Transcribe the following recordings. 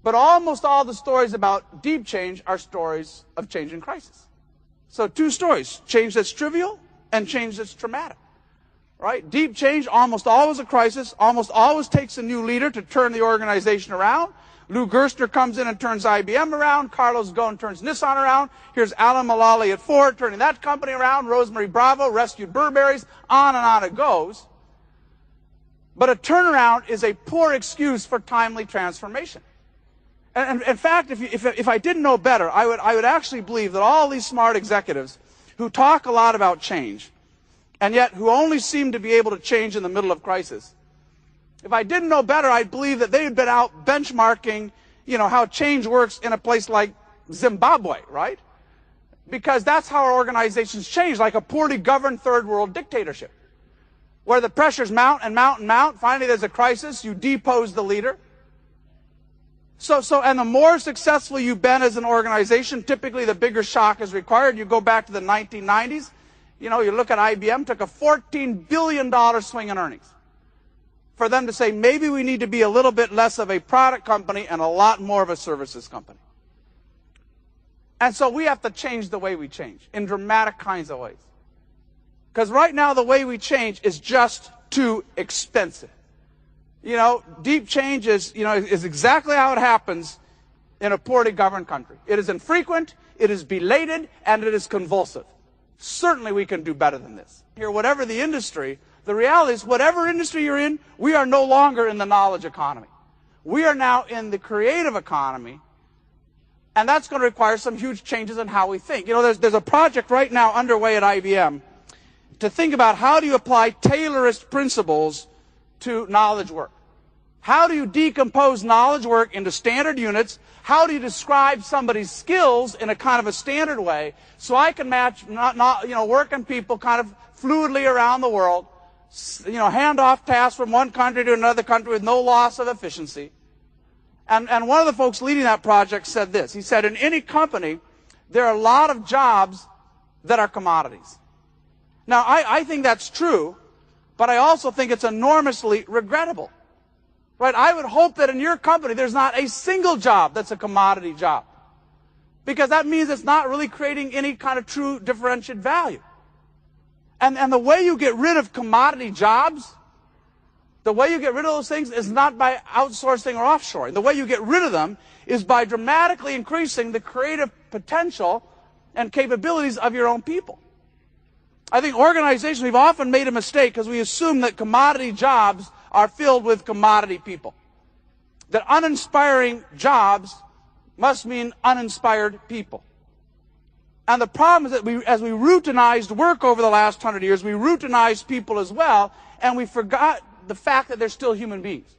But almost all the stories about deep change are stories of change in crisis. So two stories, change that's trivial and change that's traumatic. Right? Deep change, almost always a crisis, almost always takes a new leader to turn the organization around. Lou Gerstner comes in and turns IBM around. Carlos Ghosn turns Nissan around. Here's Alan Mulally at Ford turning that company around. Rosemary Bravo rescued Burberry's. On it goes. But a turnaround is a poor excuse for timely transformation. And in fact, if I didn't know better, I would actually believe that all these smart executives who talk a lot about change, and yet who only seem to be able to change in the middle of crisis, if I didn't know better, I'd believe that they had been out benchmarking, how change works in a place like Zimbabwe, right? Because that's how our organizations change, like a poorly governed third world dictatorship, where the pressures mount and mount and mount. Finally, there's a crisis. You depose the leader. And the more successful you've been as an organization, typically the bigger shock is required. You go back to the 1990s. You look at IBM, took a $14 billion swing in earnings for them to say, maybe we need to be a little bit less of a product company and a lot more of a services company. And so we have to change the way we change in dramatic kinds of ways. Because right now the way we change is just too expensive. Deep change is exactly how it happens in a poorly governed country. It is infrequent, it is belated, and it is convulsive. Certainly we can do better than this. Here, whatever the industry, the reality is whatever industry you're in, we are no longer in the knowledge economy. We are now in the creative economy, and that's going to require some huge changes in how we think. There's a project right now underway at IBM to think about how do you apply Taylorist principles to knowledge work. How do you decompose knowledge work into standard units? How do you describe somebody's skills in a kind of a standard way so I can match working people kind of fluidly around the world, hand off tasks from one country to another country with no loss of efficiency? And one of the folks leading that project said this. He said, in any company, there are a lot of jobs that are commodities. Now, I think that's true, but I also think it's enormously regrettable. Right? I would hope that in your company there's not a single job that's a commodity job. Because that means it's not really creating any kind of true differentiated value. And the way you get rid of commodity jobs, the way you get rid of those things is not by outsourcing or offshoring. The way you get rid of them is by dramatically increasing the creative potential and capabilities of your own people. I think organizations, we've often made a mistake because we assume that commodity jobs are filled with commodity people. That uninspiring jobs must mean uninspired people. And the problem is that as we routinized work over the last 100 years, we routinized people as well, and we forgot the fact that they're still human beings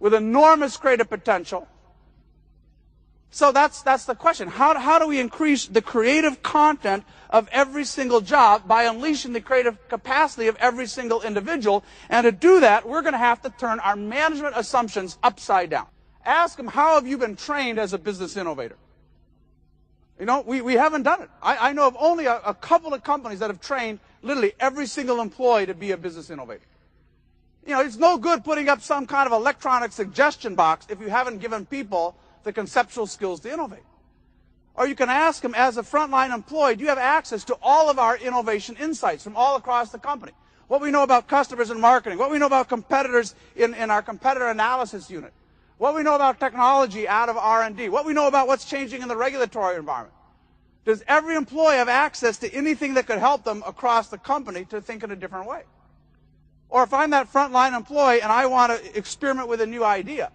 with enormous creative potential. So that's the question. How do we increase the creative content of every single job by unleashing the creative capacity of every single individual? And to do that, we're going to have to turn our management assumptions upside down. Ask them, how have you been trained as a business innovator? We haven't done it. I know of only a couple of companies that have trained literally every single employee to be a business innovator. It's no good putting up some kind of electronic suggestion box if you haven't given people the conceptual skills to innovate. Or you can ask them, as a frontline employee, do you have access to all of our innovation insights from all across the company? What we know about customers and marketing, what we know about competitors in our competitor analysis unit, what we know about technology out of R&D, what we know about what's changing in the regulatory environment. Does every employee have access to anything that could help them across the company to think in a different way? Or if I'm that frontline employee and I want to experiment with a new idea,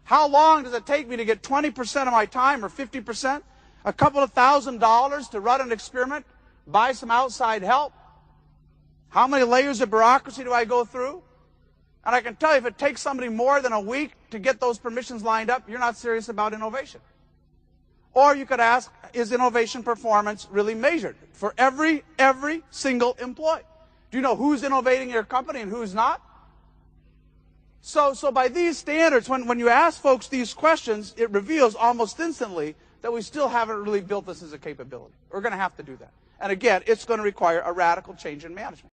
how long does it take me to get 20% of my time or 50%? A couple of $1,000s to run an experiment? Buy some outside help? How many layers of bureaucracy do I go through? And I can tell you, if it takes somebody more than a week to get those permissions lined up, you're not serious about innovation. Or you could ask, is innovation performance really measured for every single employee? Do you know who's innovating in your company and who's not? So by these standards, when you ask folks these questions, it reveals almost instantly that we still haven't really built this as a capability. We're going to have to do that. And again, it's going to require a radical change in management.